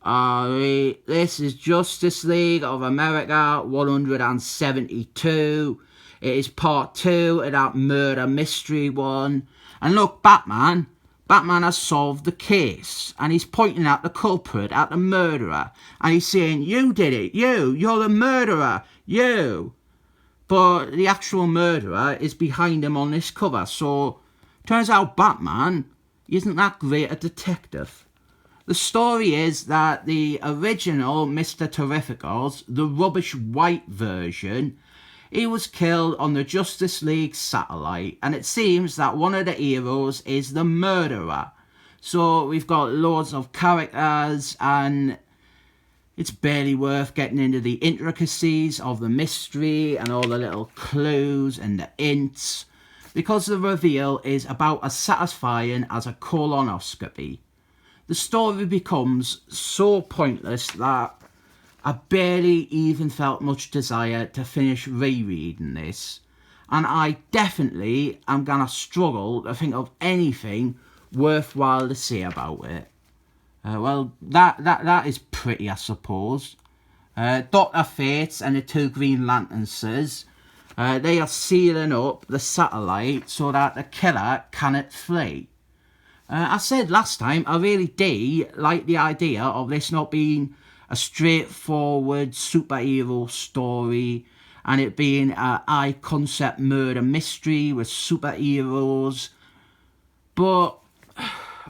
This is Justice League of America 172. It is part 2 of that murder mystery one. And look, Batman has solved the case. And he's pointing at the culprit, at the murderer. And he's saying, you did it, you're the murderer, you. But the actual murderer is behind him on this cover. So, turns out Batman isn't that great a detective. The story is that the original Mr. Terrificals, the rubbish white version, he was killed on the Justice League satellite, and it seems that one of the heroes is the murderer. So we've got loads of characters, and it's barely worth getting into the intricacies of the mystery and all the little clues and the hints, because the reveal is about as satisfying as a colonoscopy. The story becomes so pointless that I barely even felt much desire to finish rereading this. And I definitely am going to struggle to think of anything worthwhile to say about it. Well, that is pretty, I suppose. Dr. Fate and the two Green Lanterns, they are sealing up the satellite so that the killer cannot flee. I said last time, I really do like the idea of this not being a straightforward superhero story and it being a high concept murder mystery with superheroes. But,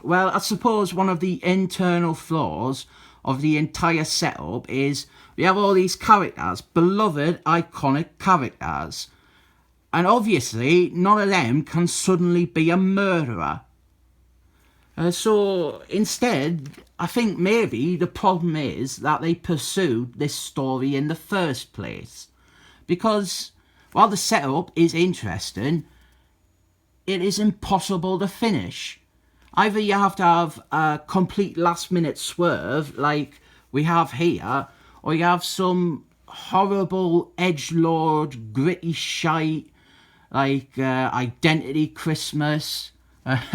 well, I suppose one of the internal flaws of the entire setup is we have all these characters, beloved, iconic characters. And obviously, none of them can suddenly be a murderer. So instead, I think maybe the problem is that they pursued this story in the first place. Because while the setup is interesting, it is impossible to finish. Either you have to have a complete last minute swerve like we have here, or you have some horrible edgelord gritty shite like Identity Christmas.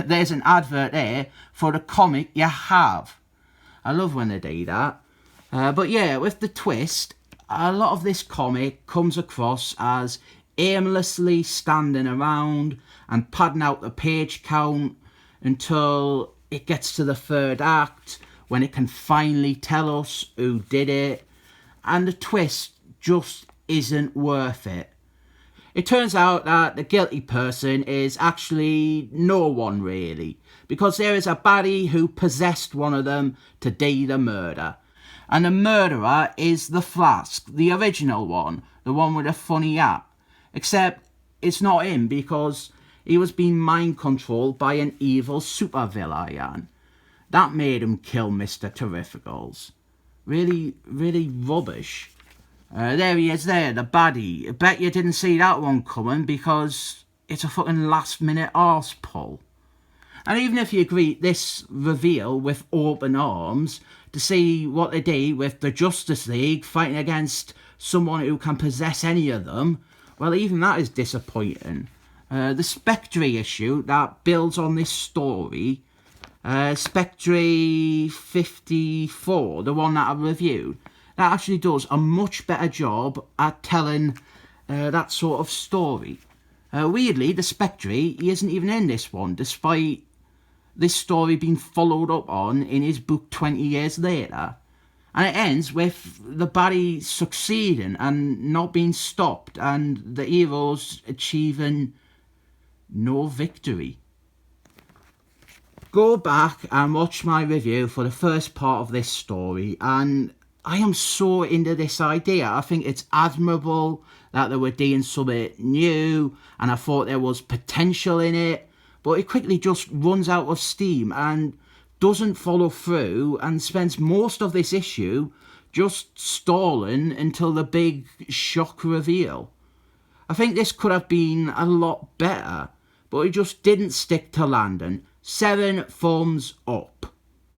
There's an advert there for the comic you have. I love when they do that. But yeah, with the twist, a lot of this comic comes across as aimlessly standing around and padding out the page count until it gets to the third act when it can finally tell us who did it. And the twist just isn't worth it. It turns out that the guilty person is actually no one really, because there is a baddie who possessed one of them to do the murder. And the murderer is the Flask, the original one, the one with a funny hat. Except it's not him because he was being mind controlled by an evil supervillain. That made him kill Mr. Terrificals. Really, really rubbish. There he is there, the baddie. I bet you didn't see that one coming because it's a fucking last minute arse pull. And even if you greet this reveal with open arms to see what they do with the Justice League fighting against someone who can possess any of them, well, even that is disappointing. The Spectre issue that builds on this story, Spectre 54, the one that I reviewed, that actually does a much better job at telling that sort of story. Weirdly, the Spectre, he isn't even in this one, despite this story being followed up on in his book 20 years later. And it ends with the baddie succeeding and not being stopped, and the heroes achieving no victory. Go back and watch my review for the first part of this story, and I am so into this idea. I think it's admirable that they were doing something new, and I thought there was potential in it, but it quickly just runs out of steam and doesn't follow through and spends most of this issue just stalling until the big shock reveal. I think this could have been a lot better, but it just didn't stick to landing. 7 thumbs up.